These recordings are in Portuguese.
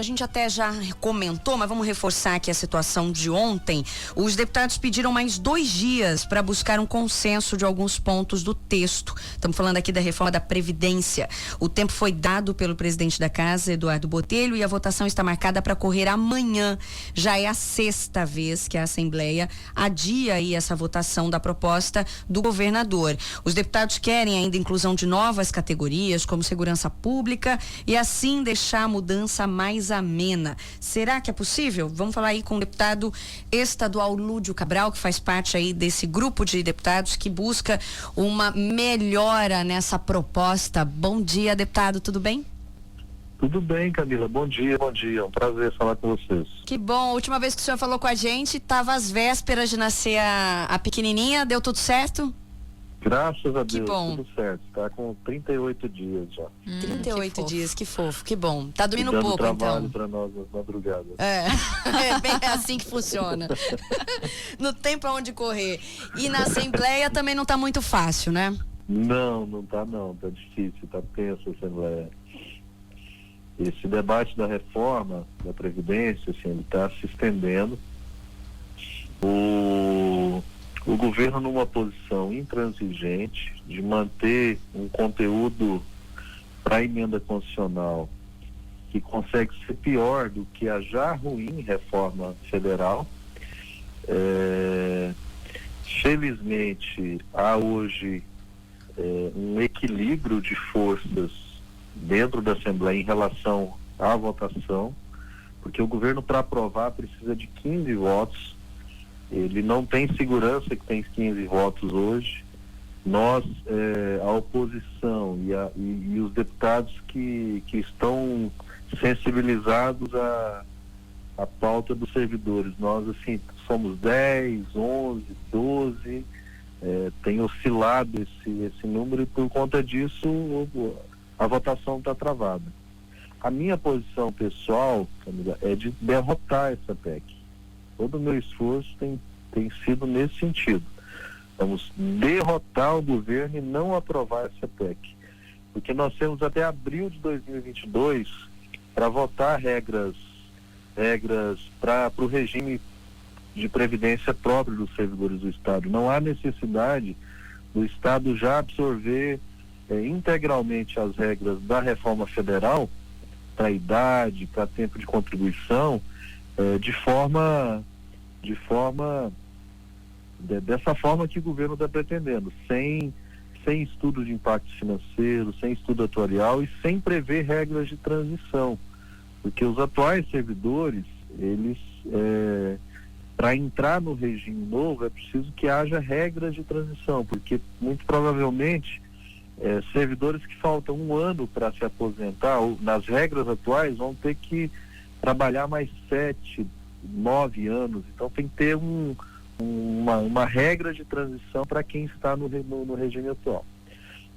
a gente até já comentou, mas vamos reforçar aqui a situação de ontem. Os deputados pediram mais 2 dias para buscar um consenso de alguns pontos do texto. Estamos falando aqui da reforma da Previdência. O tempo foi dado pelo presidente da Casa, Eduardo Botelho, e a votação está marcada para ocorrer amanhã. Já é a 6ª vez que a Assembleia adia aí essa votação da proposta do governador. Os deputados querem ainda a inclusão de novas categorias, como segurança pública, e assim deixar a mudança mais amena. Será que é possível? Vamos falar aí com o deputado estadual Lúdio Cabral, que faz parte aí desse grupo de deputados que busca uma melhora nessa proposta. Bom dia, deputado, tudo bem? Tudo bem, Camila. Bom dia, bom dia. É um prazer falar com vocês. Que bom. A última vez que o senhor falou com a gente, estava às vésperas de nascer a pequenininha. Deu tudo certo? Graças a Deus, que bom. Tudo certo. Está com 38 dias já. 38 dias, que fofo, que bom. Tá dormindo dando pouco, trabalho então. para nós nas madrugadas. É bem assim que funciona. Não tem pra onde correr. E na Assembleia também não tá muito fácil, né? Não tá não. Tá difícil, tá tenso a Assembleia. Esse debate da reforma da Previdência, assim, ele está se estendendo. O governo numa posição intransigente de manter um conteúdo para a emenda constitucional que consegue ser pior do que a já ruim reforma federal. Felizmente, há hoje um equilíbrio de forças dentro da Assembleia em relação à votação, porque o governo, para aprovar, precisa de 15 votos. Ele não tem segurança que tem 15 votos hoje. Nós, a oposição e os deputados que estão sensibilizados à pauta dos servidores, nós, assim, somos 10, 11, 12, tem oscilado esse número, e por conta disso a votação está travada. A minha posição pessoal, Camila, é de derrotar essa PEC. Todo o meu esforço tem sido nesse sentido. Vamos derrotar o governo e não aprovar essa PEC. Porque nós temos até abril de 2022 para votar regras para o regime de previdência próprio dos servidores do Estado. Não há necessidade do Estado já absorver integralmente as regras da reforma federal para idade, para tempo de contribuição, dessa forma que o governo está pretendendo, sem estudo de impacto financeiro, sem estudo atuarial e sem prever regras de transição, porque os atuais servidores, eles, para entrar no regime novo, é preciso que haja regras de transição, porque muito provavelmente servidores que faltam 1 ano para se aposentar, ou nas regras atuais, vão ter que trabalhar mais 7, 9 anos. Então tem que ter uma regra de transição para quem está no regime atual.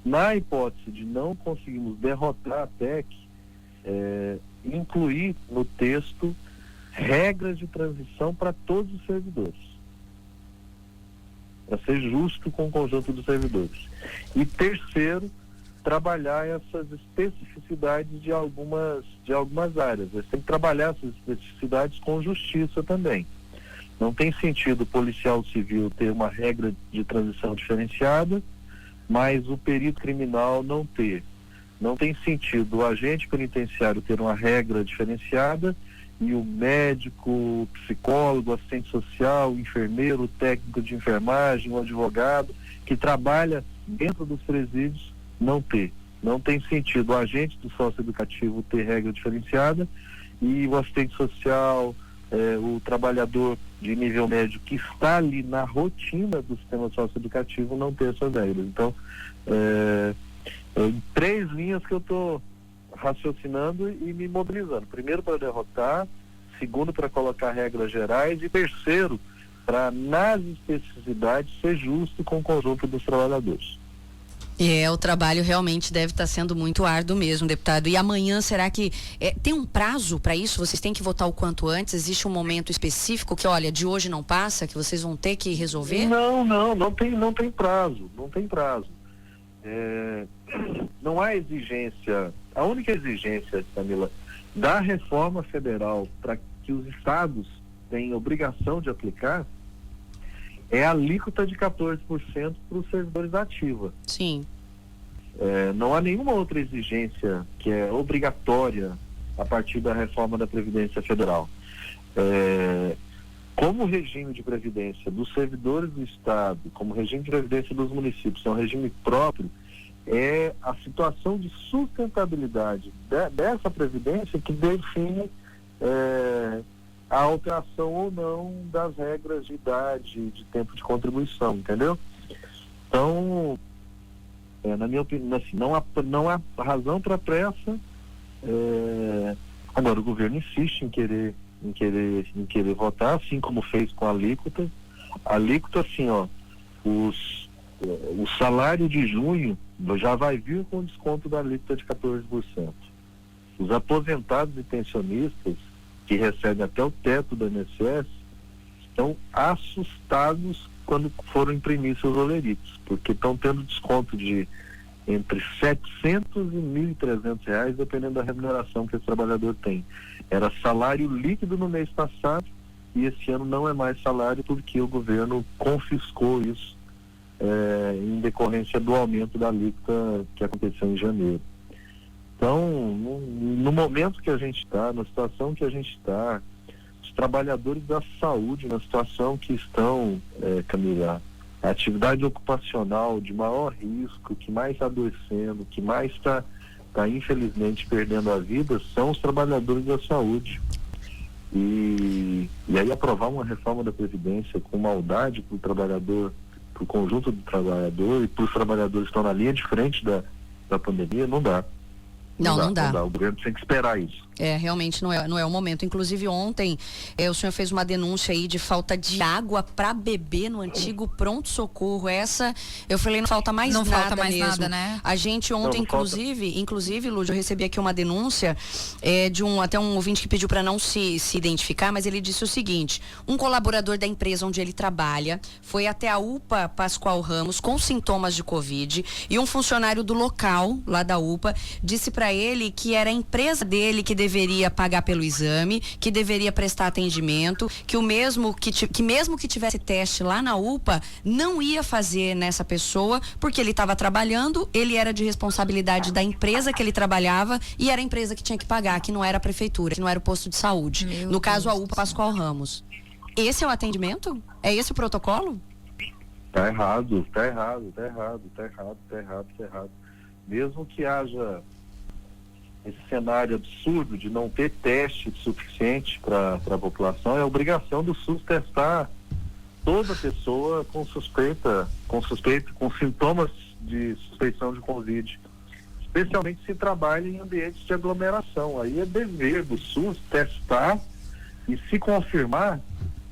Na hipótese de não conseguirmos derrotar a PEC, incluir no texto regras de transição para todos os servidores, para ser justo com o conjunto dos servidores. E terceiro, trabalhar essas especificidades de algumas áreas. Você tem que trabalhar essas especificidades com justiça também. Não tem sentido o policial civil ter uma regra de transição diferenciada, mas o perito criminal não ter. Não tem sentido o agente penitenciário ter uma regra diferenciada e o médico, o psicólogo, o assistente social, o enfermeiro, o técnico de enfermagem, o advogado que trabalha dentro dos presídios não ter. Não tem sentido o agente do socioeducativo ter regra diferenciada e o assistente social, o trabalhador de nível médio que está ali na rotina do sistema socioeducativo não ter essas regras. Então, em 3 linhas que eu estou raciocinando e me mobilizando. Primeiro, para derrotar; segundo, para colocar regras gerais; e terceiro, para, nas especificidades, ser justo com o conjunto dos trabalhadores. O trabalho realmente deve estar sendo muito árduo mesmo, deputado. E amanhã, será que tem um prazo para isso? Vocês têm que votar o quanto antes? Existe um momento específico que, olha, de hoje não passa, que vocês vão ter que resolver? Não tem prazo. Não há exigência. A única exigência, Camila, da reforma federal para que os estados tenham obrigação de aplicar é a alíquota de 14% para os servidores da ativa. Sim. Não há nenhuma outra exigência que é obrigatória a partir da reforma da Previdência Federal. Como o regime de previdência dos servidores do Estado, como o regime de previdência dos municípios é um regime próprio, é a situação de sustentabilidade dessa previdência que define a alteração ou não das regras de idade, de tempo de contribuição, entendeu? Então, na minha opinião, assim, não há razão para pressa. Agora, o governo insiste em querer votar, assim como fez com a alíquota. A alíquota, assim, o salário de junho já vai vir com desconto da alíquota de 14%. Os aposentados e pensionistas que recebem até o teto do INSS estão assustados quando foram imprimir seus oleritos, porque estão tendo desconto de entre R$700 e R$1.300, dependendo da remuneração que esse trabalhador tem. Era salário líquido no mês passado e esse ano não é mais salário porque o governo confiscou isso em decorrência do aumento da alíquota que aconteceu em janeiro. Então, no momento que a gente está, na situação que a gente está, os trabalhadores da saúde, na situação que estão, Camila, a atividade ocupacional de maior risco, que mais está adoecendo, que mais está infelizmente perdendo a vida, são os trabalhadores da saúde. E aí aprovar uma reforma da Previdência com maldade para o trabalhador, para o conjunto do trabalhador e para os trabalhadores que estão na linha de frente da pandemia, não dá. Não dá. O governo tem que esperar isso. Realmente não é o momento. Inclusive ontem o senhor fez uma denúncia aí de falta de água para beber no antigo pronto-socorro. Essa, eu falei, não falta mais nada. Não falta mais mesmo. nada, né? A gente ontem, inclusive, Lúcio, eu recebi aqui uma denúncia de até um ouvinte que pediu para não se identificar, mas ele disse o seguinte: um colaborador da empresa onde ele trabalha foi até a UPA Pascoal Ramos com sintomas de Covid e um funcionário do local, lá da UPA, disse para ele que era a empresa dele que deveria pagar pelo exame, que deveria prestar atendimento, que mesmo que tivesse teste lá na UPA, não ia fazer nessa pessoa, porque ele estava trabalhando, ele era de responsabilidade da empresa que ele trabalhava e era a empresa que tinha que pagar, que não era a prefeitura, que não era o posto de saúde. No caso, a UPA Pascoal Ramos. Esse é o atendimento? É esse o protocolo? Tá errado. Mesmo que haja esse cenário absurdo de não ter teste suficiente para a população, é obrigação do SUS testar toda pessoa com sintomas de suspeição de Covid, especialmente se trabalha em ambientes de aglomeração. Aí é dever do SUS testar e, se confirmar,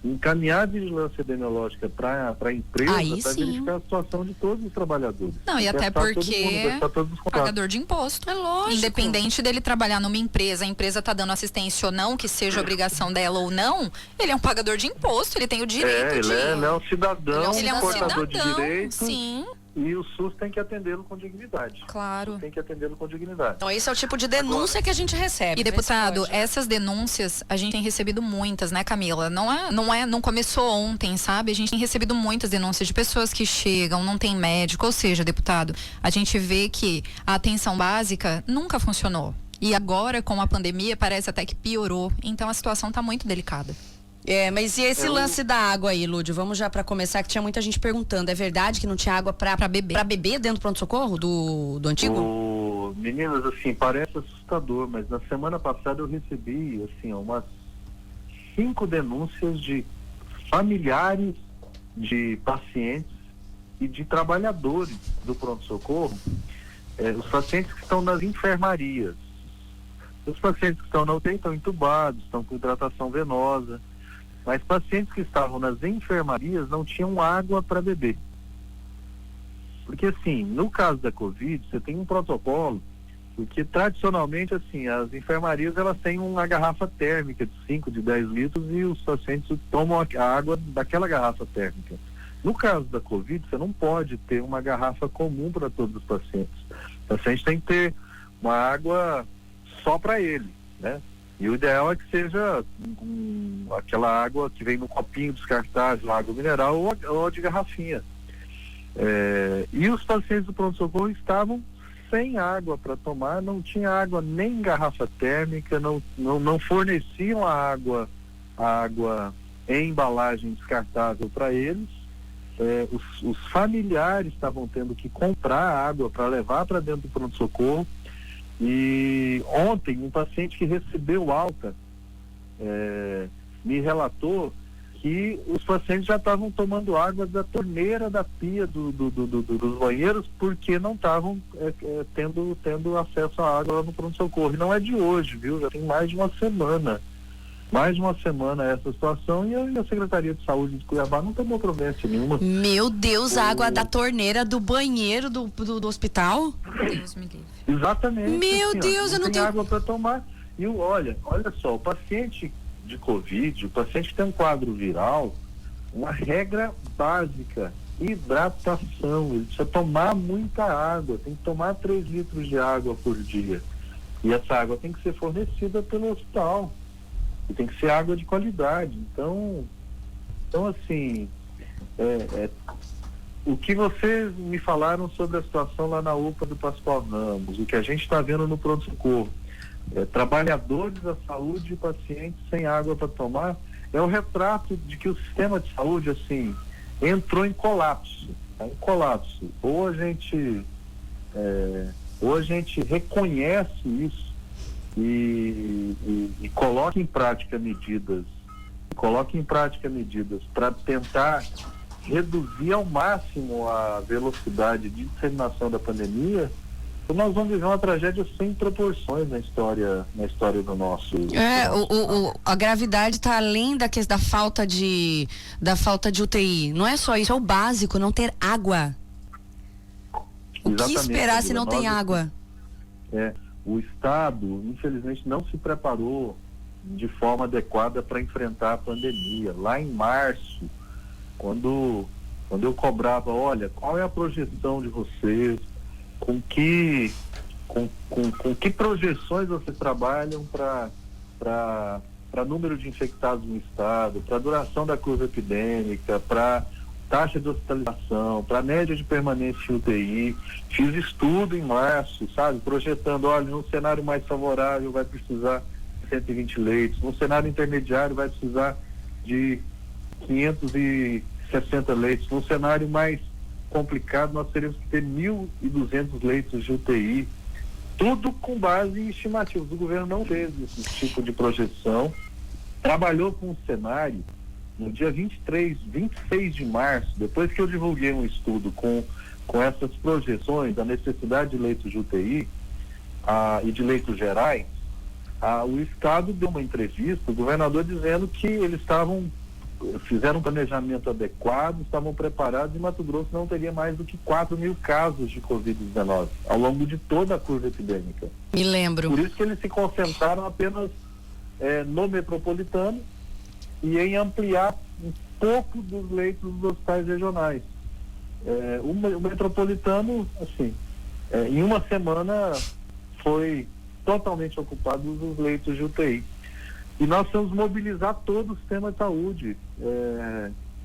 encaminhar a vigilância epidemiológica para a empresa para verificar a situação de todos os trabalhadores. Não, e até porque pagador de imposto. É lógico. Independente dele trabalhar numa empresa, a empresa está dando assistência ou não, que seja obrigação dela ou não, ele é um pagador de imposto, ele tem o direito ele é um cidadão, ele é um portador de cidadão, direitos. sim. E o SUS tem que atendê-lo com dignidade. Claro. Então esse é o tipo de denúncia que a gente recebe. E, deputado, essas denúncias a gente tem recebido muitas, né, Camila? Não começou ontem, sabe? A gente tem recebido muitas denúncias de pessoas que chegam, não tem médico, ou seja, deputado, a gente vê que a atenção básica nunca funcionou. E agora, com a pandemia, parece até que piorou. Então a situação está muito delicada. Mas e esse lance da água aí, Lúdio? Vamos já para começar, que tinha muita gente perguntando. É verdade que não tinha água para beber dentro do pronto-socorro do antigo? Meninas, assim, parece assustador, mas na semana passada eu recebi, assim, umas 5 denúncias de familiares de pacientes e de trabalhadores do pronto-socorro, os pacientes que estão nas enfermarias. Os pacientes que estão na UTI estão entubados, estão com hidratação venosa, mas pacientes que estavam nas enfermarias não tinham água para beber. Porque, assim, no caso da Covid, você tem um protocolo, porque tradicionalmente, assim, as enfermarias, elas têm uma garrafa térmica de 5, de 10 litros e os pacientes tomam a água daquela garrafa térmica. No caso da Covid, você não pode ter uma garrafa comum para todos os pacientes. O paciente tem que ter uma água só para ele, né? E o ideal é que seja aquela água que vem no copinho descartável, água mineral ou de garrafinha. E os pacientes do pronto-socorro estavam sem água para tomar, não tinha água nem em garrafa térmica, não forneciam a água em embalagem descartável para eles. Os familiares estavam tendo que comprar água para levar para dentro do pronto-socorro. E ontem um paciente que recebeu alta me relatou que os pacientes já estavam tomando água da torneira da pia dos banheiros porque não estavam tendo acesso à água lá no pronto-socorro. E não é de hoje, viu? Já tem mais de uma semana. Essa situação, e a Secretaria de Saúde de Cuiabá não tomou providência nenhuma. Meu Deus, a água da torneira do banheiro do hospital? Deus me livre. Exatamente. Meu assim, Deus, eu não tenho água para tomar. E olha só, o paciente de Covid, o paciente que tem um quadro viral, uma regra básica, hidratação. Ele precisa tomar muita água, tem que tomar 3 litros de água por dia. E essa água tem que ser fornecida pelo hospital. E tem que ser água de qualidade. Então assim, o que vocês me falaram sobre a situação lá na UPA do Pascoal Ramos, o que a gente está vendo no pronto-socorro, trabalhadores da saúde e pacientes sem água para tomar, é o retrato de que o sistema de saúde, assim, entrou em colapso. Tá? Em colapso. Ou a gente reconhece isso e coloca em prática medidas para tentar reduzir ao máximo a velocidade de disseminação da pandemia, nós vamos viver uma tragédia sem proporções na história do nosso. A gravidade está além da falta de UTI. Não é só isso, é o básico, não ter água. O que esperar se não tem água? O Estado, infelizmente, não se preparou de forma adequada para enfrentar a pandemia. Lá em março, quando eu cobrava, olha, qual é a projeção de vocês, com que projeções vocês trabalham para número de infectados no estado, para duração da curva epidêmica, para taxa de hospitalização, para média de permanência em UTI. Fiz estudo em março, sabe, projetando, olha, num cenário mais favorável vai precisar de 120 leitos, num cenário intermediário vai precisar de 560 leitos, num cenário mais complicado nós teríamos que ter 1.200 leitos de UTI, tudo com base em estimativas. O governo não fez esse tipo de projeção, trabalhou com um cenário. No dia 26 de março, depois que eu divulguei um estudo com essas projeções da necessidade de leitos de UTI e de leitos gerais, o Estado deu uma entrevista, o governador dizendo que eles fizeram um planejamento adequado, estavam preparados, e Mato Grosso não teria mais do que 4.000 casos de Covid-19 ao longo de toda a curva epidêmica. Me lembro. Por isso que eles se concentraram apenas no metropolitano e em ampliar um pouco dos leitos dos hospitais regionais. O metropolitano, assim, em uma semana foi totalmente ocupado dos leitos de UTI. E nós precisamos mobilizar todo o sistema de saúde.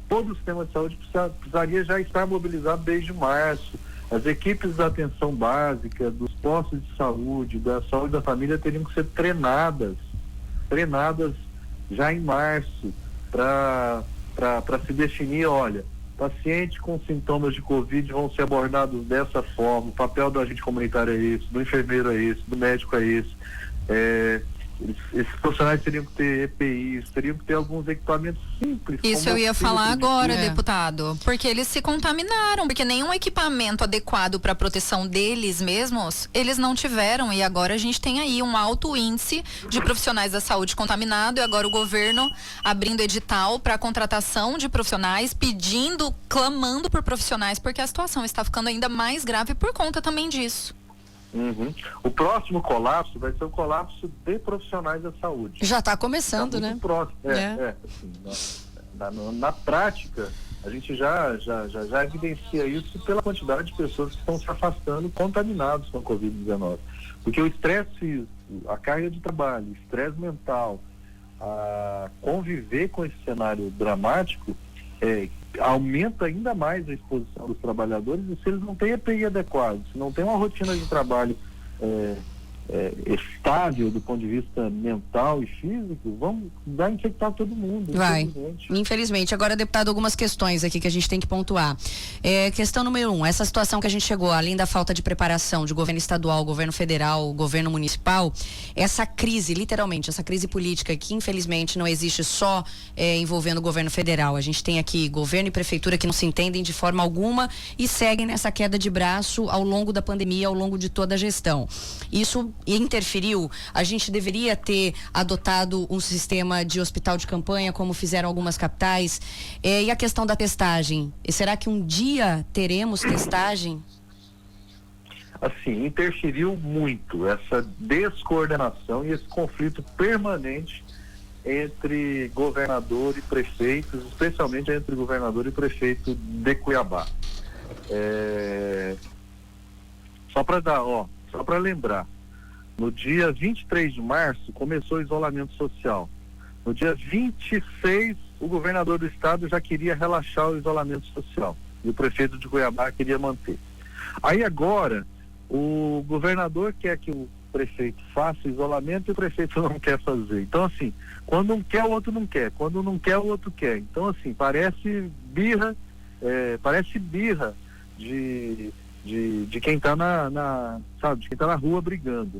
Todo o sistema de saúde precisaria já estar mobilizado desde março. As equipes da atenção básica, dos postos de saúde, da saúde da família teriam que ser treinadas já em março, para se definir, olha, pacientes com sintomas de Covid vão ser abordados dessa forma, o papel do agente comunitário é esse, do enfermeiro é esse, do médico é esse. Esses profissionais teriam que ter EPIs, teriam que ter alguns equipamentos simples. Isso eu ia falar agora, deputado, porque eles se contaminaram, porque nenhum equipamento adequado para a proteção deles mesmos, eles não tiveram, e agora a gente tem aí um alto índice de profissionais da saúde contaminado, e agora o governo abrindo edital para contratação de profissionais, clamando por profissionais, porque a situação está ficando ainda mais grave por conta também disso. Uhum. O próximo colapso vai ser o colapso de profissionais da saúde. Já está começando, né? Próximo. Na prática, a gente já evidencia isso pela quantidade de pessoas que estão se afastando contaminados com a Covid-19. Porque o estresse a carga de trabalho, o estresse mental, a conviver com esse cenário dramático, aumenta ainda mais a exposição dos trabalhadores, e se eles não têm EPI adequado, se não tem uma rotina de trabalho estável do ponto de vista mental e físico, vai infectar todo mundo. Vai, infelizmente. Agora, deputado, algumas questões aqui que a gente tem que pontuar. Questão número 1, essa situação que a gente chegou, além da falta de preparação de governo estadual, governo federal, governo municipal, essa crise, literalmente, essa crise política que infelizmente não existe só envolvendo o governo federal. A gente tem aqui governo e prefeitura que não se entendem de forma alguma e seguem nessa queda de braço ao longo da pandemia, ao longo de toda a gestão. Isso interferiu? A gente deveria ter adotado um sistema de hospital de campanha, como fizeram algumas capitais? E a questão da testagem? E será que um dia teremos testagem? Assim, interferiu muito essa descoordenação e esse conflito permanente entre governador e prefeitos, especialmente entre governador e prefeito de Cuiabá. Só para lembrar, no dia 23 de março começou o isolamento social. No dia 26, o governador do estado já queria relaxar o isolamento social e o prefeito de Cuiabá queria manter. Aí agora, o governador quer que o prefeito faça o isolamento e o prefeito não quer fazer. Então, assim, quando um quer, o outro não quer. Quando não quer, o outro quer. Então, assim, parece birra de quem está de quem tá na rua brigando.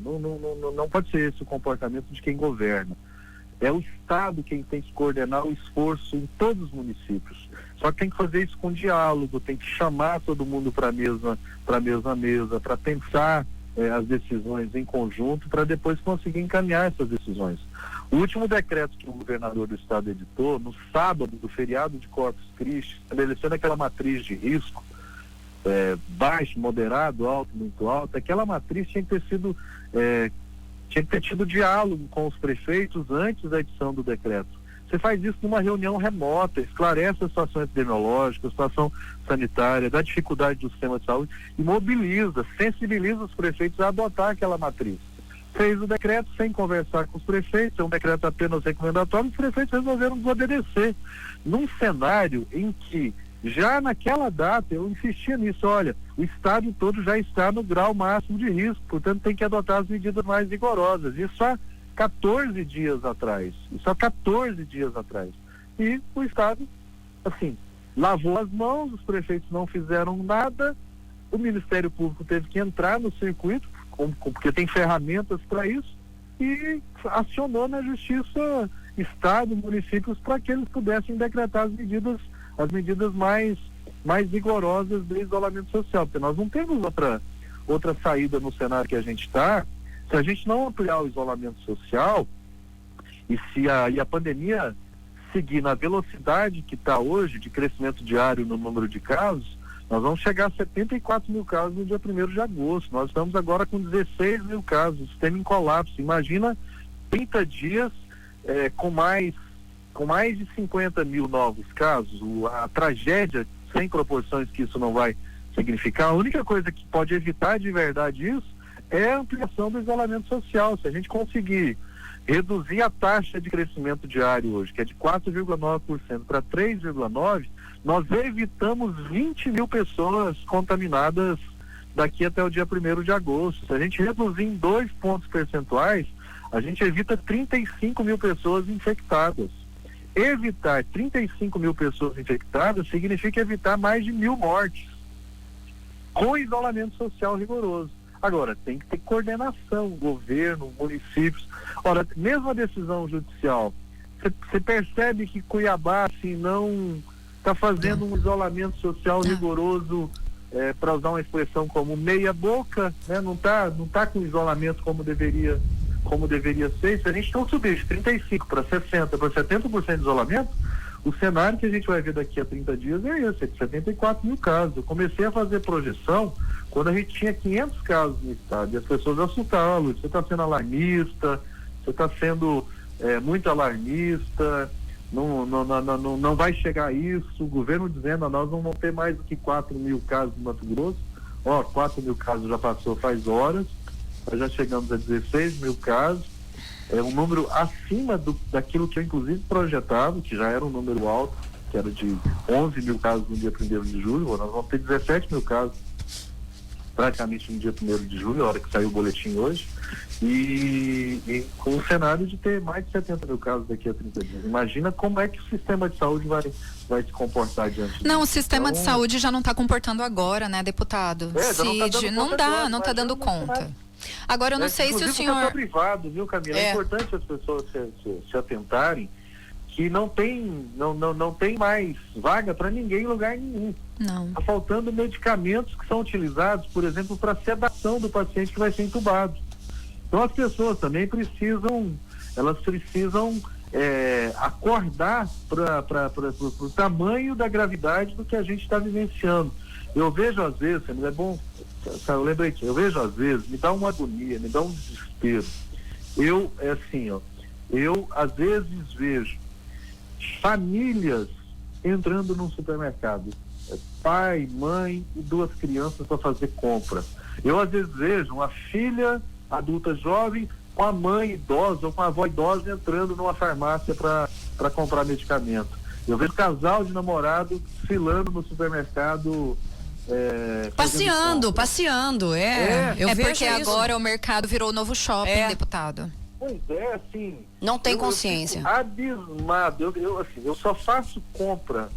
Não pode ser esse o comportamento de quem governa. É o Estado quem tem que coordenar o esforço em todos os municípios. Só que tem que fazer isso com diálogo, tem que chamar todo mundo para a mesma mesa, para pensar as decisões em conjunto, para depois conseguir encaminhar essas decisões. O último decreto que o governador do estado editou, no sábado do feriado de Corpus Christi, estabelecendo aquela matriz de risco, baixo, moderado, alto, muito alto, aquela matriz tinha que ter tido diálogo com os prefeitos antes da edição do decreto. Você faz isso numa reunião remota, esclarece a situação epidemiológica, a situação sanitária, da dificuldade do sistema de saúde e mobiliza, sensibiliza os prefeitos a adotar aquela matriz. Fez o decreto sem conversar com os prefeitos, é um decreto apenas recomendatório, os prefeitos resolveram desobedecer. Num cenário em que já naquela data, eu insistia nisso, olha, o estado todo já está no grau máximo de risco, portanto tem que adotar as medidas mais rigorosas. Isso há 14 dias atrás. E o estado, assim, lavou as mãos, os prefeitos não fizeram nada, o Ministério Público teve que entrar no circuito, porque tem ferramentas para isso, e acionou na justiça estado, municípios, para que eles pudessem decretar as medidas mais rigorosas do isolamento social, porque nós não temos outra saída no cenário que a gente está. Se a gente não ampliar o isolamento social e se a pandemia seguir na velocidade que está hoje, de crescimento diário no número de casos, nós vamos chegar a 74 mil casos no dia 1º de agosto. Nós estamos agora com 16 mil casos, o sistema em colapso. Imagina 30 dias com mais de 50 mil novos casos, a tragédia sem proporções que isso não vai significar. A única coisa que pode evitar de verdade isso é a ampliação do isolamento social. Se a gente conseguir reduzir a taxa de crescimento diário hoje, que é de 4,9% para 3,9%, nós evitamos 20 mil pessoas contaminadas daqui até o dia 1º de agosto. Se a gente reduzir em 2 pontos percentuais, a gente evita 35 mil pessoas infectadas. Evitar 35 mil pessoas infectadas significa evitar mais de 1.000 mortes, com isolamento social rigoroso. Agora, tem que ter coordenação, governo, municípios. Ora, mesmo a decisão judicial, você percebe que Cuiabá, assim, não está fazendo um isolamento social rigoroso, para usar uma expressão como meia boca, né? Não tá com isolamento como deveria ser. Se a gente não subir de 35 para 60, para 70% de isolamento, o cenário que a gente vai ver daqui a 30 dias é esse, de 74 mil casos. Eu comecei a fazer projeção quando a gente tinha 500 casos no estado, e as pessoas assustavam: você está sendo alarmista, você está sendo muito alarmista, não vai chegar a isso. O governo dizendo: nós não vamos ter mais do que 4 mil casos no Mato Grosso. 4 mil casos já passou faz horas. nós já chegamos a 16 mil casos, é um número acima daquilo que eu inclusive projetava, que já era um número alto, que era de 11 mil casos no dia 1º de julho, nós vamos ter 17 mil casos praticamente no dia 1º de julho, a hora que saiu o boletim hoje, e com o cenário de ter mais de 70 mil casos daqui a 30 dias. Imagina como é que o sistema de saúde vai se comportar diante disso. Não, o sistema de saúde já não está comportando agora, né, deputado? Cid, não está dando conta. Agora, eu não sei se o senhor... Inclusive, privado, viu, Camila? É importante as pessoas se atentarem que não tem mais vaga para ninguém em lugar nenhum. Não. Está faltando medicamentos que são utilizados, por exemplo, para sedação do paciente que vai ser entubado. Então as pessoas também precisam acordar para o tamanho da gravidade do que a gente está vivenciando. Eu vejo às vezes, é bom, eu lembrei que eu vejo às vezes, me dá uma agonia, me dá um desespero. Eu às vezes vejo famílias entrando num supermercado, pai, mãe e 2 crianças para fazer compra. Eu às vezes vejo uma filha adulta jovem com a mãe idosa ou com a avó idosa entrando numa farmácia para comprar medicamento. Eu vejo casal de namorado desfilando no supermercado. Passeando. Eu vejo porque isso. Agora o mercado virou o novo shopping, deputado. Pois é, assim. Não tem consciência. Eu abismado. Eu só faço compra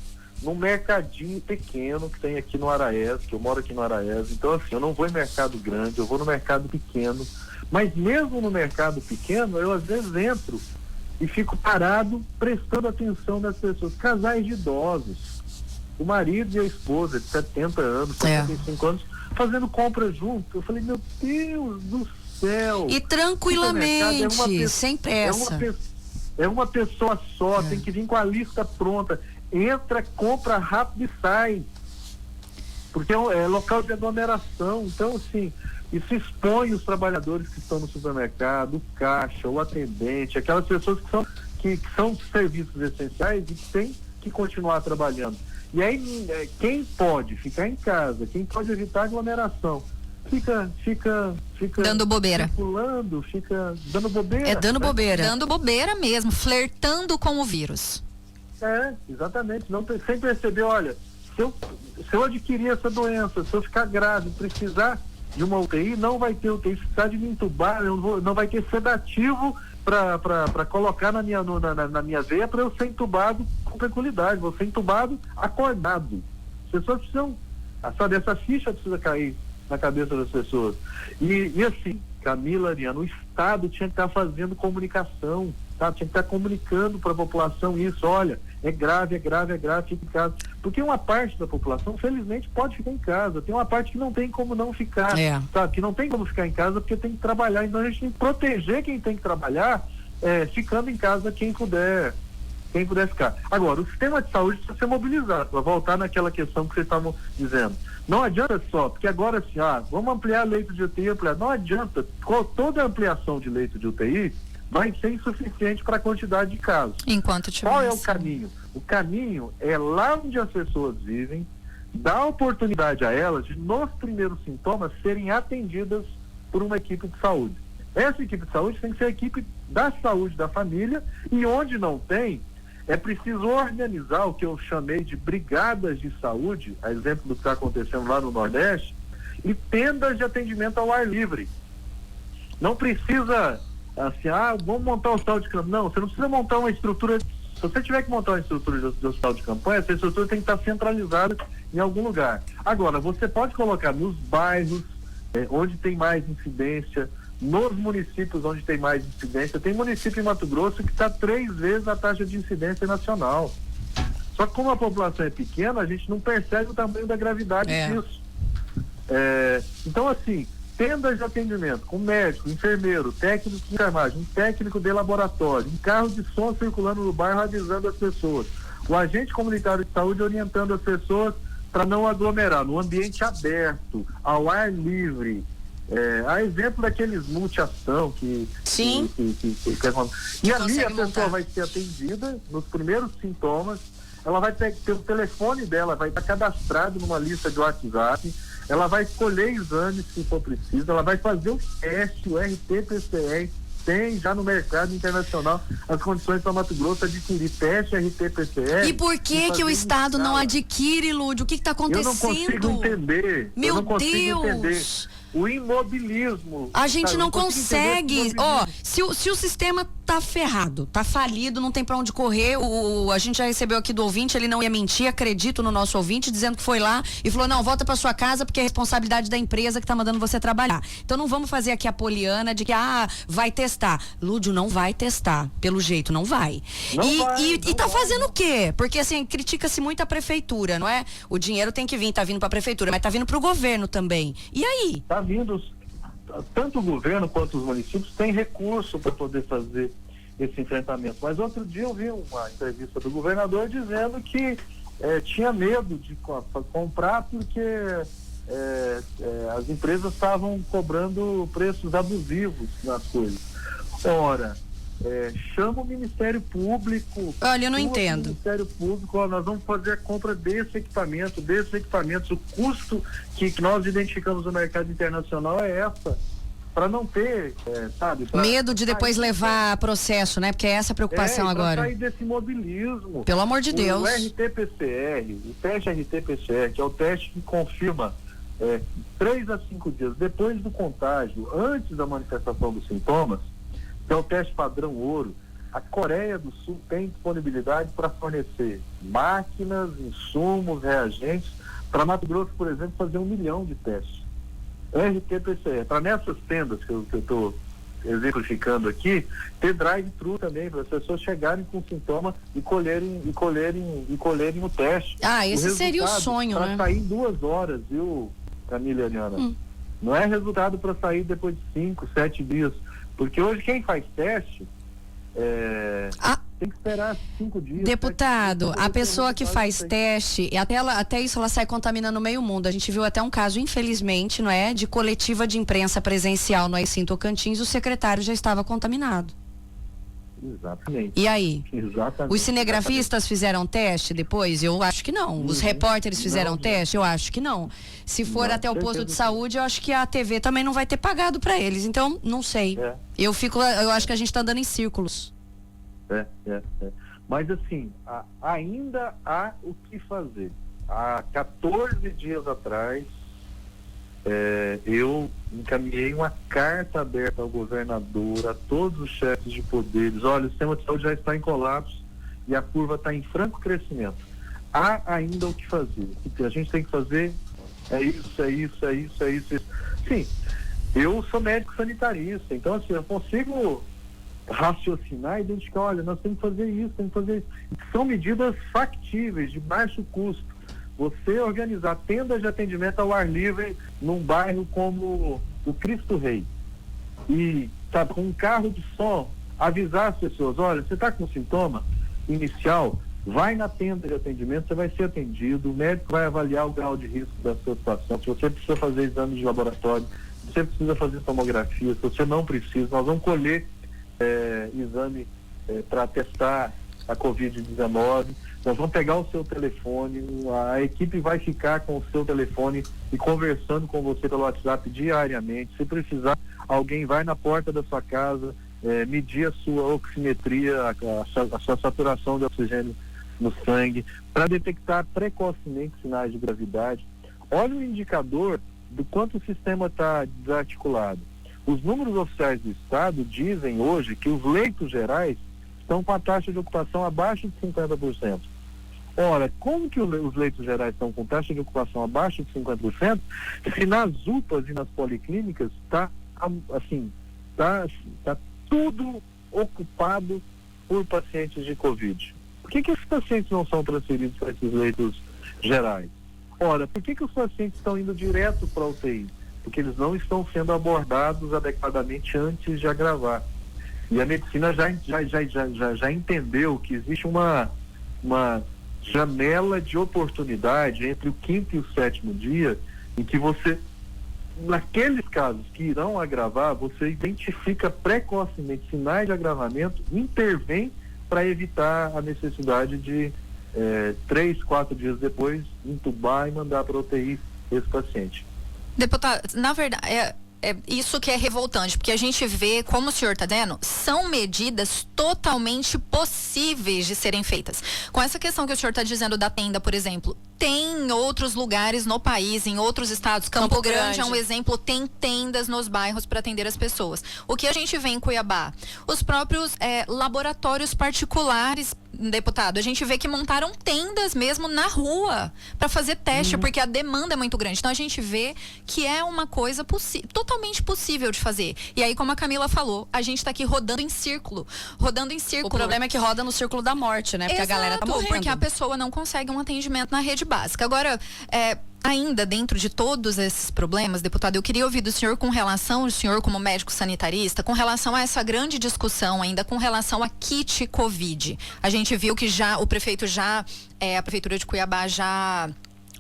num mercadinho pequeno que tem aqui no Araés, que eu moro aqui no Araés. Então, assim, eu não vou em mercado grande, eu vou no mercado pequeno. Mas mesmo no mercado pequeno, eu às vezes entro e fico parado prestando atenção das pessoas. Casais de idosos, o marido e a esposa de 70 anos, 75 anos, fazendo compra junto. Eu falei, meu Deus do céu. E tranquilamente, sem pressa. É uma pessoa só, tem que vir com a lista pronta. Entra, compra rápido e sai. Porque é local de aglomeração. Então, assim, isso expõe os trabalhadores que estão no supermercado, o caixa, o atendente, aquelas pessoas que são serviços essenciais e que têm que continuar trabalhando. E aí, quem pode ficar em casa, quem pode evitar aglomeração, fica dando bobeira. Circulando, fica dando bobeira. Dando bobeira. Dando bobeira mesmo, flertando com o vírus. Exatamente. Sem perceber, olha, se eu adquirir essa doença, se eu ficar grave, precisar de uma UTI, não vai ter UTI. Se precisar de me entubar, não vai ter sedativo para colocar na minha veia para eu ser entubado com tranquilidade. Vou ser entubado acordado. As pessoas precisam, sabe, essa ficha precisa cair na cabeça das pessoas. E assim, Camila, Ariana, o Estado tinha que estar fazendo comunicação, tá? Tinha que estar comunicando para a população isso, olha, é grave, fica em casa. Porque uma parte da população, felizmente, pode ficar em casa. Tem uma parte que não tem como não ficar, sabe? Que não tem como ficar em casa porque tem que trabalhar. Então a gente tem que proteger quem tem que trabalhar, ficando em casa quem puder ficar. Agora, o sistema de saúde precisa ser mobilizado, para voltar naquela questão que vocês estavam dizendo. Não adianta só, porque agora assim, vamos ampliar leito de UTI, não adianta, toda ampliação de leito de UTI vai ser insuficiente para a quantidade de casos. Enquanto tiver. Qual é o caminho? O caminho é lá onde as pessoas vivem, dar oportunidade a elas de, nos primeiros sintomas, serem atendidas por uma equipe de saúde. Essa equipe de saúde tem que ser a equipe da saúde da família, e onde não tem, é preciso organizar o que eu chamei de brigadas de saúde, a exemplo do que está acontecendo lá no Nordeste, e tendas de atendimento ao ar livre. Não precisa, assim, vamos montar um hospital de campanha. Não, você não precisa montar uma estrutura. Se você tiver que montar uma estrutura de hospital de campanha, essa estrutura tem que estar centralizada em algum lugar. Agora, você pode colocar nos bairros onde tem mais incidência, nos municípios onde tem mais incidência. Tem município em Mato Grosso que está 3 vezes a taxa de incidência nacional. Só que como a população é pequena, a gente não percebe o tamanho da gravidade disso. Então, assim, tendas de atendimento com médico, enfermeiro, técnico de enfermagem, um técnico de laboratório, um carro de som circulando no bairro avisando as pessoas, o agente comunitário de saúde orientando as pessoas para não aglomerar, no ambiente aberto, ao ar livre. A exemplo daqueles multiação que e ali a pessoa vai ser atendida nos primeiros sintomas, ela vai ter o telefone dela, vai estar cadastrado numa lista de WhatsApp, ela vai escolher exames se for preciso, ela vai fazer o teste, o RT-PCR, tem já no mercado internacional as condições para Mato Grosso adquirir teste RT-PCR. E por que o Estado não adquire, Lúdio? O que está acontecendo? Eu não consigo entender. Meu Deus! Entender. O imobilismo. A gente não consegue. Se o sistema tá ferrado, tá falido, não tem pra onde correr. A gente já recebeu aqui do ouvinte, ele não ia mentir, acredito no nosso ouvinte, dizendo que foi lá e falou: não, volta pra sua casa porque é responsabilidade da empresa que tá mandando você trabalhar. Então não vamos fazer aqui a poliana de que, vai testar. Lúdio, não vai testar. Pelo jeito, não vai. E tá fazendo o quê? Porque assim, critica-se muito a prefeitura, não é? O dinheiro tem que vir, tá vindo pra prefeitura, mas tá vindo pro governo também. E aí? Tá vindo, tanto o governo quanto os municípios têm recurso para poder fazer esse enfrentamento. Mas outro dia eu vi uma entrevista do governador dizendo que tinha medo de comprar porque as empresas estavam cobrando preços abusivos nas coisas. Ora, chama o Ministério Público. Olha, eu não entendo. Ministério Público, nós vamos fazer a compra desses equipamentos. O custo que nós identificamos no mercado internacional é essa. Para não ter, medo de depois levar processo, né? Porque é essa a preocupação agora. Sair desse mobilismo. Pelo amor de Deus. O RT-PCR, o teste RT-PCR, que é o teste que confirma 3 a 5 dias depois do contágio, antes da manifestação dos sintomas, que é o teste padrão ouro. A Coreia do Sul tem disponibilidade para fornecer máquinas, insumos, reagentes, para Mato Grosso, por exemplo, fazer 1 milhão de testes. RT-PCR, para nessas tendas que eu estou exemplificando aqui, ter drive-thru também, para as pessoas chegarem com sintoma e colherem o teste. Esse seria o sonho, né? Para sair em 2 horas, viu, Camila e Ariana? Não é resultado para sair depois de 5, 7 dias. Porque hoje quem faz teste tem que esperar 5 dias. Deputado, a pessoa que faz teste, até isso ela sai contaminando meio mundo. A gente viu até um caso, infelizmente, não é, de coletiva de imprensa presencial no AI-Sim Tocantins, o secretário já estava contaminado. Exatamente. E aí? Exatamente. Os cinegrafistas fizeram teste depois? Eu acho que não. Os repórteres fizeram teste? Eu acho que não. Se for até o posto de saúde, eu acho que a TV também não vai ter pagado para eles. Então, não sei. Eu acho que a gente está andando em círculos. Mas assim, ainda há o que fazer. Há 14 dias atrás, eu encaminhei uma carta aberta ao governador, a todos os chefes de poderes. Olha, o sistema de saúde já está em colapso e a curva está em franco crescimento. Há ainda o que fazer. O que a gente tem que fazer é isso. Sim, eu sou médico sanitarista, então assim, eu consigo raciocinar e identificar, olha, nós temos que fazer isso. São medidas factíveis, de baixo custo. Você organizar tendas de atendimento ao ar livre num bairro como o Cristo Rei e, com um carro de som, avisar as pessoas, olha, você está com sintoma inicial, vai na tenda de atendimento, você vai ser atendido, o médico vai avaliar o grau de risco da sua situação, se você precisa fazer exames de laboratório, se você precisa fazer tomografia, se você não precisa, nós vamos colher exame para testar a Covid-19. Nós vamos pegar o seu telefone, a equipe vai ficar com o seu telefone e conversando com você pelo WhatsApp diariamente. Se precisar, alguém vai na porta da sua casa, medir a sua oximetria, a sua saturação de oxigênio no sangue, para detectar precocemente sinais de gravidade. Olha o indicador do quanto o sistema está desarticulado. Os números oficiais do Estado dizem hoje que os leitos gerais estão com a taxa de ocupação abaixo de 50%. Ora, como que os leitos gerais estão com taxa de ocupação abaixo de 50%, se nas UPAs e nas policlínicas está tudo ocupado por pacientes de Covid? Por que esses pacientes não são transferidos para esses leitos gerais? Ora, por que os pacientes estão indo direto para a UTI? Porque eles não estão sendo abordados adequadamente antes de agravar. E a medicina já entendeu que existe uma janela de oportunidade entre o 5º e o 7º dia, em que você, naqueles casos que irão agravar, você identifica precocemente sinais de agravamento, intervém para evitar a necessidade de 3, 4 dias depois entubar e mandar para a UTI esse paciente. Deputado, na verdade, é isso que é revoltante, porque a gente vê, como o senhor está dizendo, são medidas totalmente possíveis de serem feitas. Com essa questão que o senhor está dizendo da tenda, por exemplo, tem em outros lugares no país, em outros estados. Campo Grande é um exemplo, tem tendas nos bairros para atender as pessoas. O que a gente vê em Cuiabá? Os próprios laboratórios particulares, deputado, a gente vê que montaram tendas mesmo na rua para fazer teste, porque a demanda é muito grande. Então a gente vê que é uma coisa totalmente possível de fazer. E aí, como a Camila falou, a gente está aqui rodando em círculo. O problema é que roda no círculo da morte, né? Porque Exato, a galera tá morrendo. Porque a pessoa não consegue um atendimento na rede básica. Agora, ainda dentro de todos esses problemas, deputado, eu queria ouvir do senhor o senhor como médico sanitarista, com relação a essa grande discussão ainda com relação a kit Covid. A gente viu que a Prefeitura de Cuiabá já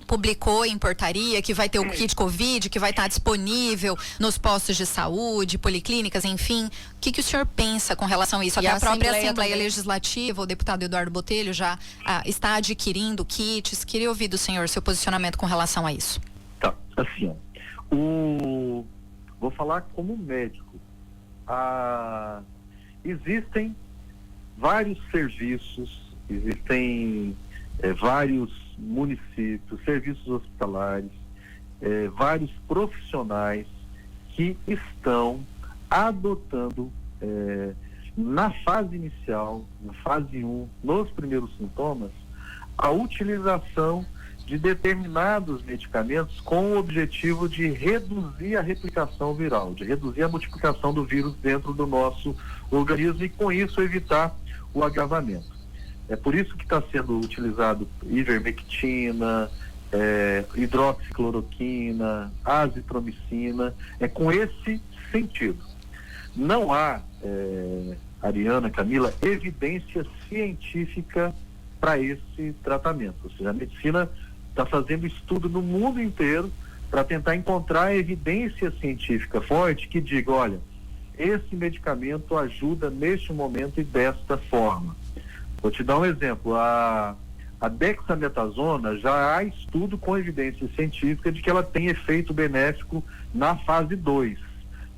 publicou em portaria que vai ter o kit Covid, que vai estar disponível nos postos de saúde, policlínicas, enfim. O que o senhor pensa com relação a isso? Até a própria Assembleia Legislativa, o deputado Eduardo Botelho já está adquirindo kits. Queria ouvir do senhor seu posicionamento com relação a isso. Tá, assim, vou falar como médico. Existem vários serviços, existem vários municípios, serviços hospitalares, vários profissionais que estão adotando na fase inicial, na fase 1, nos primeiros sintomas, a utilização de determinados medicamentos com o objetivo de reduzir a replicação viral, de reduzir a multiplicação do vírus dentro do nosso organismo e com isso evitar o agravamento. É por isso que está sendo utilizado ivermectina, hidroxicloroquina, azitromicina, com esse sentido. Não há, Ariana, Camila, evidência científica para esse tratamento. Ou seja, a medicina está fazendo estudo no mundo inteiro para tentar encontrar evidência científica forte que diga, olha, esse medicamento ajuda neste momento e desta forma. Vou te dar um exemplo, a dexametasona já há estudo com evidência científica de que ela tem efeito benéfico na fase 2,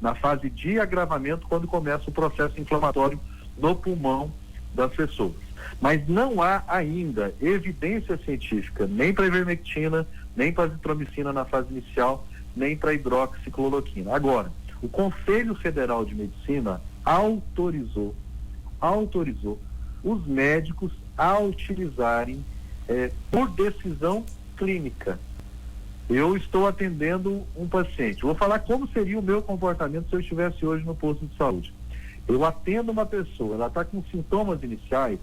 na fase de agravamento, quando começa o processo inflamatório no pulmão das pessoas. Mas não há ainda evidência científica nem para ivermectina, nem para azitromicina na fase inicial, nem para hidroxicloroquina. Agora, o Conselho Federal de Medicina autorizou os médicos a utilizarem por decisão clínica. Eu estou atendendo um paciente. Vou falar como seria o meu comportamento se eu estivesse hoje no posto de saúde. Eu atendo uma pessoa, ela está com sintomas iniciais.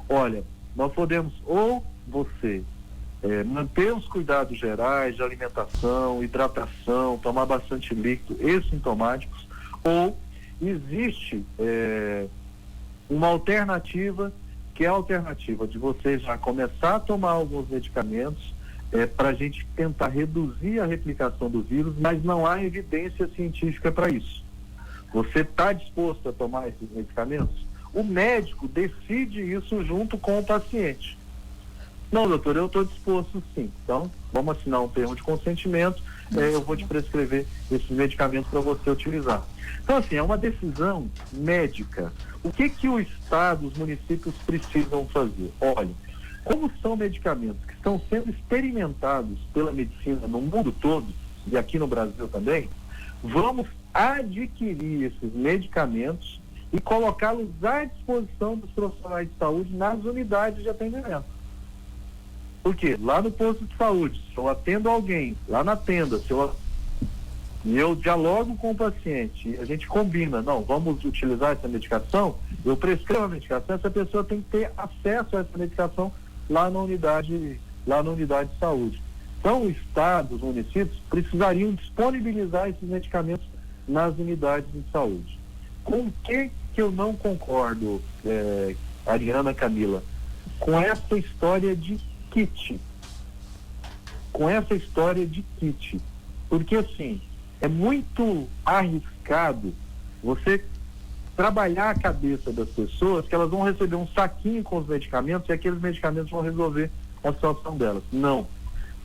Olha, nós podemos ou você manter os cuidados gerais de alimentação, hidratação, tomar bastante líquido e sintomáticos, ou existe uma alternativa, que é a alternativa de você já começar a tomar alguns medicamentos para a gente tentar reduzir a replicação do vírus, mas não há evidência científica para isso. Você está disposto a tomar esses medicamentos? O médico decide isso junto com o paciente. Não, doutor, eu estou disposto sim. Então, vamos assinar um termo de consentimento, eu vou te prescrever esses medicamentos para você utilizar. Então, assim, é uma decisão médica. O que o Estado, os municípios precisam fazer? Olha, como são medicamentos que estão sendo experimentados pela medicina no mundo todo, e aqui no Brasil também, vamos adquirir esses medicamentos e colocá-los à disposição dos profissionais de saúde nas unidades de atendimento. Por quê? Lá no posto de saúde, se eu atendo alguém, lá na tenda, e eu dialogo com o paciente, a gente combina, não, vamos utilizar essa medicação, eu prescrevo a medicação, essa pessoa tem que ter acesso a essa medicação lá na unidade de saúde. Então, o Estado, os municípios, precisariam disponibilizar esses medicamentos nas unidades de saúde. Com o que eu não concordo, Ariana, Camila? Com essa história de kit. Porque, assim, é muito arriscado você trabalhar a cabeça das pessoas que elas vão receber um saquinho com os medicamentos e aqueles medicamentos vão resolver a situação delas. Não.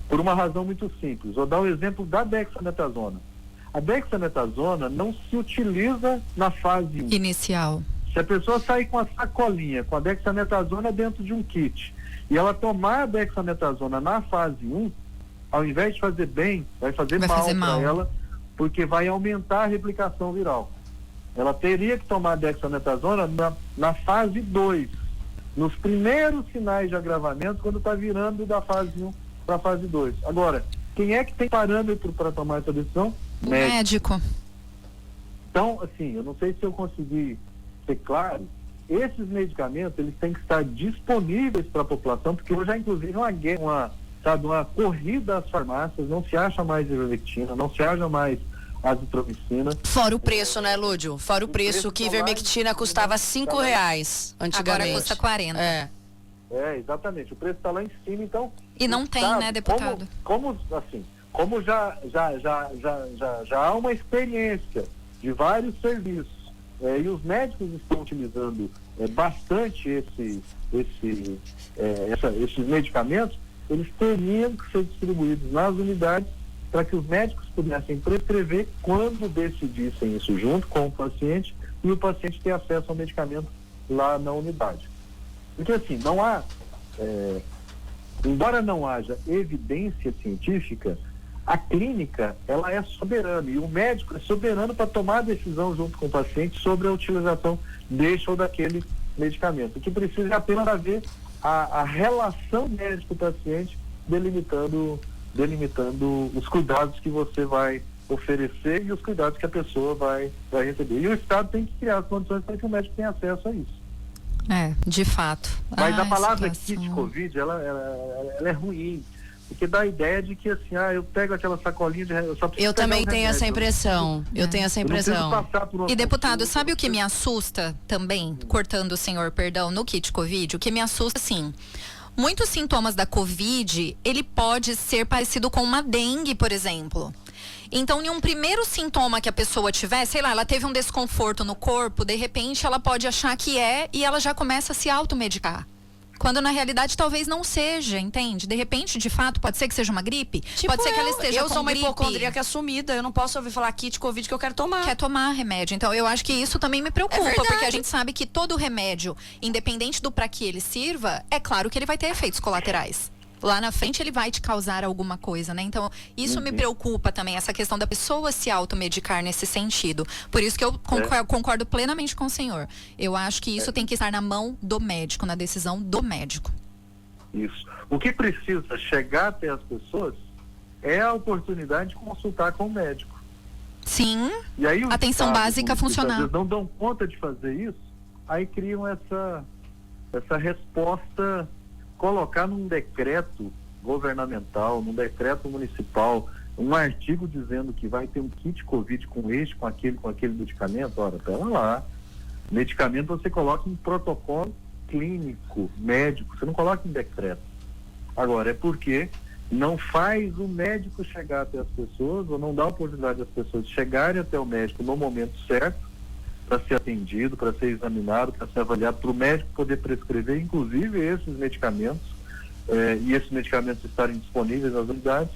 Por uma razão muito simples. Vou dar o exemplo da dexametasona. A dexametasona não se utiliza na fase 1. Inicial. Se a pessoa sair com a sacolinha, com a dexametasona dentro de um kit, e ela tomar a dexametasona na fase 1, ao invés de fazer bem, vai fazer mal para ela, porque vai aumentar a replicação viral. Ela teria que tomar a dexametasona na fase 2, nos primeiros sinais de agravamento, quando está virando da fase 1 para a fase 2. Agora, quem é que tem parâmetro para tomar essa decisão? Médico. Então, assim, eu não sei se eu consegui ser claro, esses medicamentos, eles têm que estar disponíveis para a população, porque hoje há inclusive uma corrida às farmácias, não se acha mais ivermectina, não se acha mais azitromicina. Fora o preço, né, Lúdio? Fora o preço que ivermectina custava R$5 antigamente. Agora custa 40. Exatamente, o preço está lá em cima, então... E não tem, né, deputado? Como já há uma experiência de vários serviços, e os médicos estão utilizando bastante esses medicamentos, eles teriam que ser distribuídos nas unidades para que os médicos pudessem prescrever quando decidissem isso junto com o paciente e o paciente ter acesso ao medicamento lá na unidade. Porque assim, não há, embora não haja evidência científica, a clínica, ela é soberana e o médico é soberano para tomar a decisão junto com o paciente sobre a utilização deste ou daquele medicamento. O que precisa é apenas haver a relação médico-paciente delimitando os cuidados que você vai oferecer e os cuidados que a pessoa vai receber. E o Estado tem que criar as condições para que o médico tenha acesso a isso. De fato. Mas a palavra kit Covid, ela é ruim. Porque dá a ideia de que assim, eu pego aquela sacolinha de... Eu também tenho essa impressão. Eu tenho essa impressão. E deputado, sabe o que me assusta também, cortando o senhor, perdão, no kit Covid? O que me assusta, assim, muitos sintomas da Covid, ele pode ser parecido com uma dengue, por exemplo. Então, em um primeiro sintoma que a pessoa tiver, sei lá, ela teve um desconforto no corpo, de repente ela pode achar que e ela já começa a se automedicar. Quando na realidade talvez não seja, entende? De repente, de fato, pode ser que seja uma gripe. Pode ser que ela esteja com Eu sou uma gripe. hipocondríaca assumida, eu não posso ouvir falar kit Covid que eu quero tomar. Quer tomar remédio. Então, eu acho que isso também me preocupa, porque a gente sabe que todo remédio, independente do para que ele sirva, é claro que ele vai ter efeitos colaterais. Lá na frente ele vai te causar alguma coisa, né? Então, isso me preocupa também, essa questão da pessoa se automedicar nesse sentido. Por isso que eu concordo plenamente com o senhor. Eu acho que isso tem que estar na mão do médico, na decisão do médico. Isso. O que precisa chegar até as pessoas é a oportunidade de consultar com o médico. Sim, e aí, atenção básica funcionar. Às vezes não dão conta de fazer isso, aí criam essa resposta... Colocar num decreto governamental, num decreto municipal, um artigo dizendo que vai ter um kit Covid com aquele medicamento. Ora, pera lá. Medicamento você coloca em protocolo clínico, médico, você não coloca em decreto. Agora, é porque não faz o médico chegar até as pessoas, ou não dá oportunidade das pessoas chegarem até o médico no momento certo, para ser atendido, para ser examinado, para ser avaliado, para o médico poder prescrever, inclusive esses medicamentos, e esses medicamentos estarem disponíveis nas unidades,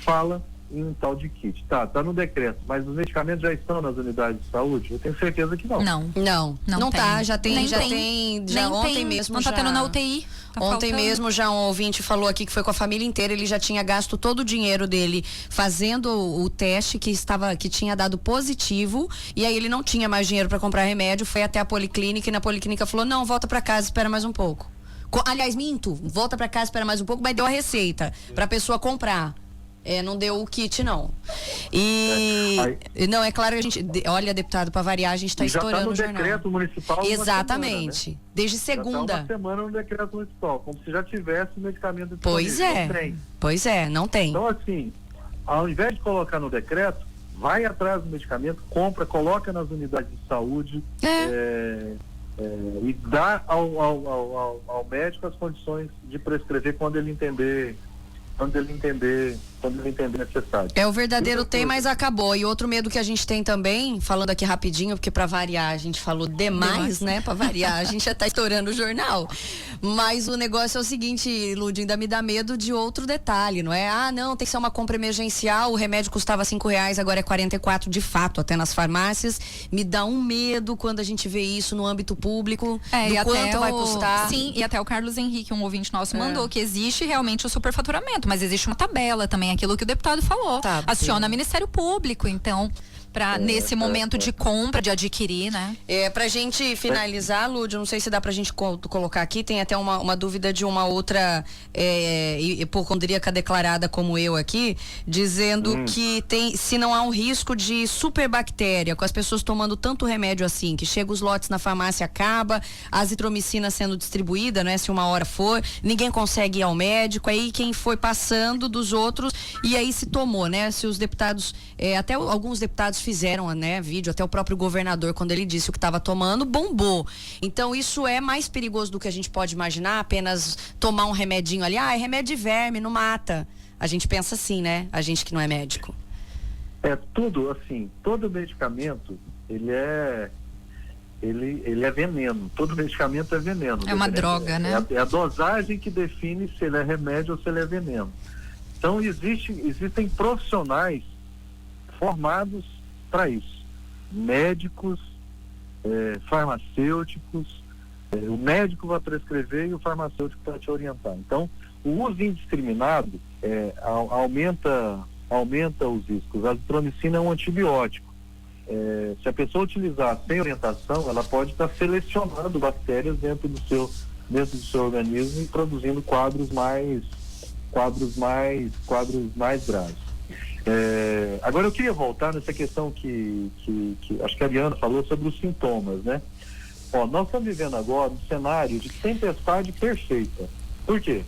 fala em um tal de kit. Tá no decreto, mas os medicamentos já estão nas unidades de saúde? Eu tenho certeza que não. Não tá, já ontem mesmo. Não tá tendo na UTI. Ontem mesmo já um ouvinte falou aqui que foi com a família inteira, ele já tinha gasto todo o dinheiro dele fazendo o teste que tinha dado positivo, e aí ele não tinha mais dinheiro para comprar remédio, foi até a policlínica e na policlínica falou: "Não, volta para casa, espera mais um pouco". Aliás, minto, volta para casa, espera mais um pouco, mas deu a receita para a pessoa comprar. Não deu o kit, não. Não, é claro que a gente... Olha, deputado, para variar, a gente está estourando o jornal. Já está no decreto municipal. Exatamente. Semana, né? Desde segunda. Já está uma semana no decreto municipal, como se já tivesse medicamento disponível. Pois é, não tem. Então, assim, ao invés de colocar no decreto, vai atrás do medicamento, compra, coloca nas unidades de saúde e dá ao médico as condições de prescrever quando ele entender quando ele entender necessário. É o verdadeiro tem, mas acabou. E outro medo que a gente tem também, falando aqui rapidinho, porque para variar a gente falou demais, né? Para variar, a gente já tá estourando o jornal. Mas o negócio é o seguinte, Lud, ainda me dá medo de outro detalhe, não é? Ah, não, tem que ser uma compra emergencial, o remédio custava R$5, agora é 44 de fato, até nas farmácias. Me dá um medo quando a gente vê isso no âmbito público, do quanto vai custar. Sim, e até o Carlos Henrique, um ouvinte nosso, mandou que existe realmente o superfaturamento, mas existe uma tabela também, aquilo que o deputado falou. Tá, aciona o Ministério Público, então, para nesse momento de compra, de adquirir, né? Pra gente finalizar, Lud, não sei se dá pra gente colocar aqui, tem até uma dúvida de uma outra hipocondríaca declarada como eu aqui, dizendo que se não há um risco de superbactéria, com as pessoas tomando tanto remédio assim, que chega os lotes na farmácia, acaba, a azitromicina sendo distribuída, né, se uma hora for, ninguém consegue ir ao médico, aí quem foi passando dos outros, e aí se tomou, né, se os deputados, até alguns deputados fizeram, né, vídeo, até o próprio governador, quando ele disse o que estava tomando, bombou. Então isso é mais perigoso do que a gente pode imaginar, apenas tomar um remedinho ali, é remédio de verme, não mata. A gente pensa assim, né, a gente que não é médico. Tudo, assim, todo medicamento, ele é veneno, todo medicamento é veneno. É uma droga, né? É a dosagem que define se ele é remédio ou se ele é veneno. Então existem profissionais formados para isso, médicos, farmacêuticos, o médico vai prescrever e o farmacêutico vai te orientar. Então, o uso indiscriminado aumenta os riscos. A azitromicina é um antibiótico. Se a pessoa utilizar sem orientação, ela pode estar selecionando bactérias dentro do seu organismo e produzindo quadros mais graves. Agora eu queria voltar nessa questão que acho que a Ariana falou sobre os sintomas, né? Nós estamos vivendo agora um cenário de tempestade perfeita. Por quê?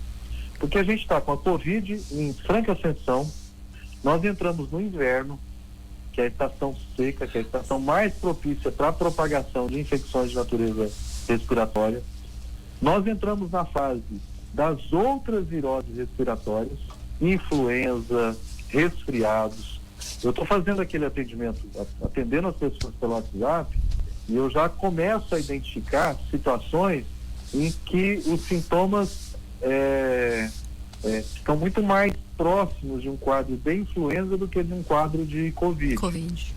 Porque a gente está com a Covid em franca ascensão, nós entramos no inverno, que é a estação seca, que é a estação mais propícia para a propagação de infecções de natureza respiratória. Nós entramos na fase das outras viroses respiratórias, influenza, resfriados. Eu estou fazendo aquele atendimento, atendendo as pessoas pelo WhatsApp, e eu já começo a identificar situações em que os sintomas estão muito mais próximos de um quadro de influenza do que de um quadro de Covid.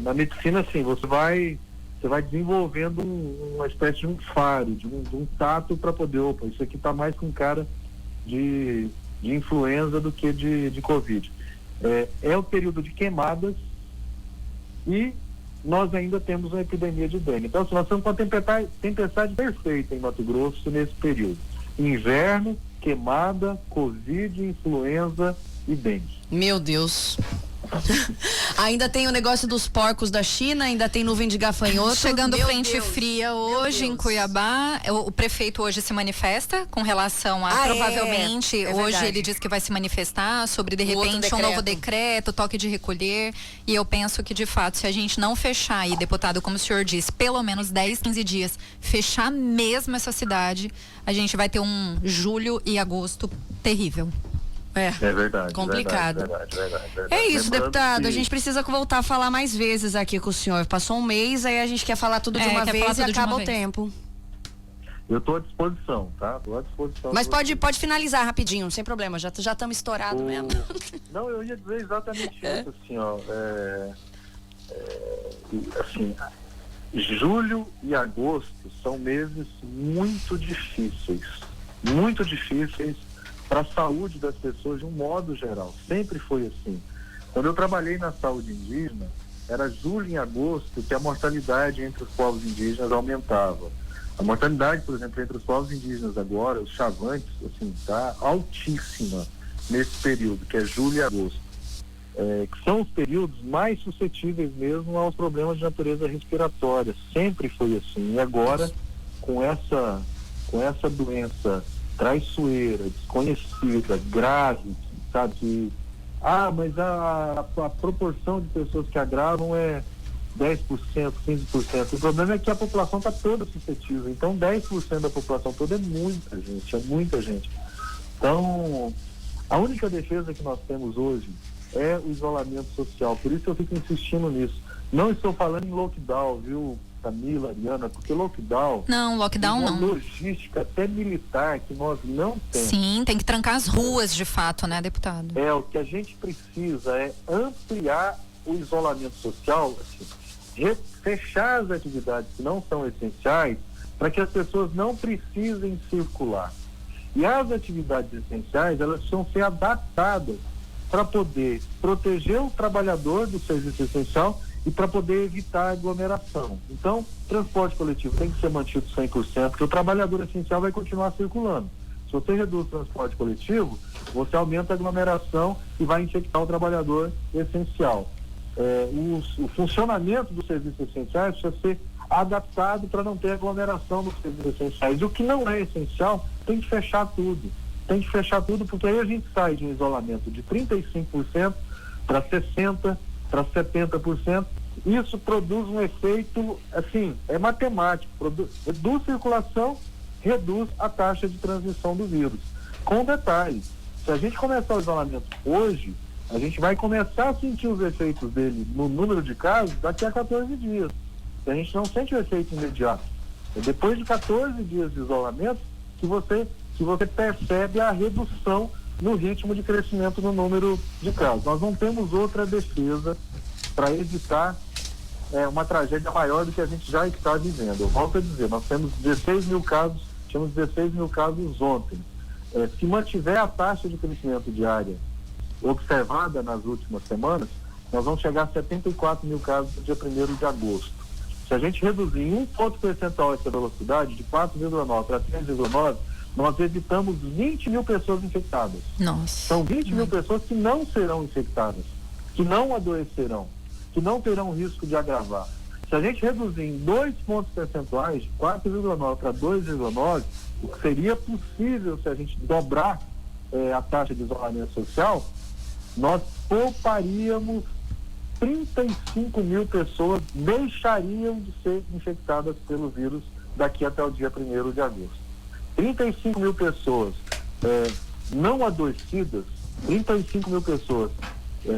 Na medicina, assim, você vai desenvolvendo uma espécie de um faro, de um tato para poder, isso aqui está mais com cara de influenza do que de Covid. É o período de queimadas e nós ainda temos uma epidemia de dengue. Então, nós estamos com a tempestade perfeita em Mato Grosso nesse período. Inverno, queimada, Covid, influenza e dengue. Meu Deus. Ainda tem o negócio dos porcos da China, ainda tem nuvem de gafanhoto. Chegando frente fria hoje em Cuiabá, o prefeito hoje se manifesta com relação a provavelmente, hoje verdade. Ele diz que vai se manifestar sobre de repente um novo decreto, toque de recolher, e eu penso que de fato, se a gente não fechar aí, deputado, como o senhor disse, pelo menos 10, 15 dias, fechar mesmo essa cidade, a gente vai ter um julho e agosto terrível. É verdade. Complicado. Verdade. É isso, deputado. A gente precisa voltar a falar mais vezes aqui com o senhor. Passou um mês, aí a gente quer falar tudo de uma vez e acaba o tempo. Eu estou à disposição, tá? Estou à disposição. Mas pode finalizar rapidinho, sem problema. Já estamos estourados mesmo. Não, eu ia dizer exatamente isso, assim, assim, julho e agosto são meses muito difíceis para a saúde das pessoas de um modo geral. Sempre foi assim. Quando eu trabalhei na saúde indígena, era julho e agosto que a mortalidade entre os povos indígenas aumentava. A mortalidade, por exemplo, entre os povos indígenas agora, os chavantes, assim, está altíssima nesse período, que é julho e agosto. Que são os períodos mais suscetíveis mesmo aos problemas de natureza respiratória. Sempre foi assim. E agora, com essa doença traiçoeira, desconhecida, grave, sabe? Mas a proporção de pessoas que agravam é 10%, 15%. O problema é que a população está toda suscetível. Então, 10% da população toda é muita gente. Então, A única defesa que nós temos hoje é o isolamento social. Por isso eu fico insistindo nisso. Não estou falando em lockdown, viu, Camila, Ariana, porque lockdown... Não, lockdown é uma não. logística até militar que nós não temos. Sim, tem que trancar as ruas de fato, né, deputado? O que a gente precisa é ampliar o isolamento social, assim, fechar as atividades que não são essenciais para que as pessoas não precisem circular. E as atividades essenciais, elas precisam ser adaptadas para poder proteger o trabalhador do serviço essencial e para poder evitar aglomeração. Então, transporte coletivo tem que ser mantido 100%, porque o trabalhador essencial vai continuar circulando. Se você reduz o transporte coletivo, você aumenta a aglomeração e vai infectar o trabalhador essencial. O funcionamento dos serviços essenciais precisa ser adaptado para não ter aglomeração dos serviços essenciais. E o que não é essencial, tem que fechar tudo. Tem que fechar tudo, porque aí a gente sai de um isolamento de 35% para 60%, para 70%. Isso produz um efeito, assim, é matemático. Reduz circulação, reduz a taxa de transmissão do vírus. Com detalhe, se a gente começar o isolamento hoje, a gente vai começar a sentir os efeitos dele no número de casos daqui a 14 dias. A gente não sente o efeito imediato. É depois de 14 dias de isolamento que você percebe a redução no ritmo de crescimento no número de casos. Nós não temos outra defesa para evitar uma tragédia maior do que a gente já está vivendo. Eu volto a dizer, nós temos 16 mil casos, tínhamos 16 mil casos ontem. Se mantiver a taxa de crescimento diária observada nas últimas semanas, nós vamos chegar a 74 mil casos no dia 1º de agosto. Se a gente reduzir em 1 ponto percentual essa velocidade, de 4,9 para 3,9, nós evitamos 20 mil pessoas infectadas. Nossa. São 20 mil pessoas que não serão infectadas, que não adoecerão, que não terão risco de agravar. Se a gente reduzir em 2 pontos percentuais, de 4,9 para 2,9, o que seria possível se a gente dobrar a taxa de isolamento social, nós pouparíamos 35 mil pessoas, deixariam de ser infectadas pelo vírus daqui até o dia 1º de agosto. 35 mil pessoas não adoecidas, 35 mil pessoas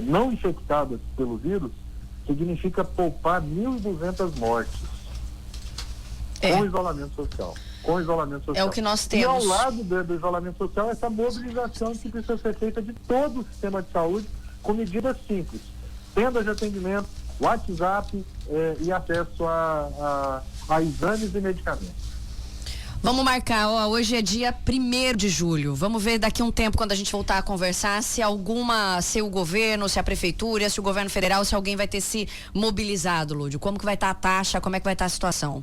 não infectadas pelo vírus, significa poupar 1.200 mortes com isolamento social. Com isolamento social. É o que nós temos. E ao lado do isolamento social, essa mobilização que precisa ser feita de todo o sistema de saúde com medidas simples. Tendas de atendimento, WhatsApp e acesso a exames e medicamentos. Vamos marcar, hoje é dia 1º de julho. Vamos ver daqui a um tempo, quando a gente voltar a conversar, se o governo, se a prefeitura, se o governo federal, se alguém vai ter se mobilizado, Lúdio. Como que vai estar a taxa, como é que vai estar a situação?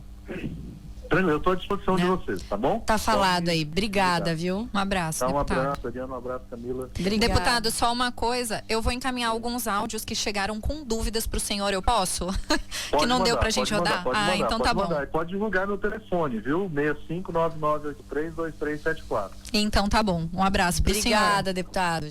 Eu estou à disposição de vocês, tá bom? Tá falado aí. Obrigada, viu? Um abraço, tá, um deputado. abraço, Ariana, um abraço, Camila. Obrigada. Deputado, só uma coisa, eu vou encaminhar alguns áudios que chegaram com dúvidas pro senhor, eu posso? Que não deu pra gente rodar? Então tá bom. Pode divulgar meu telefone, viu? 6599832374. Então tá bom, um abraço pro senhor. Obrigada, deputado.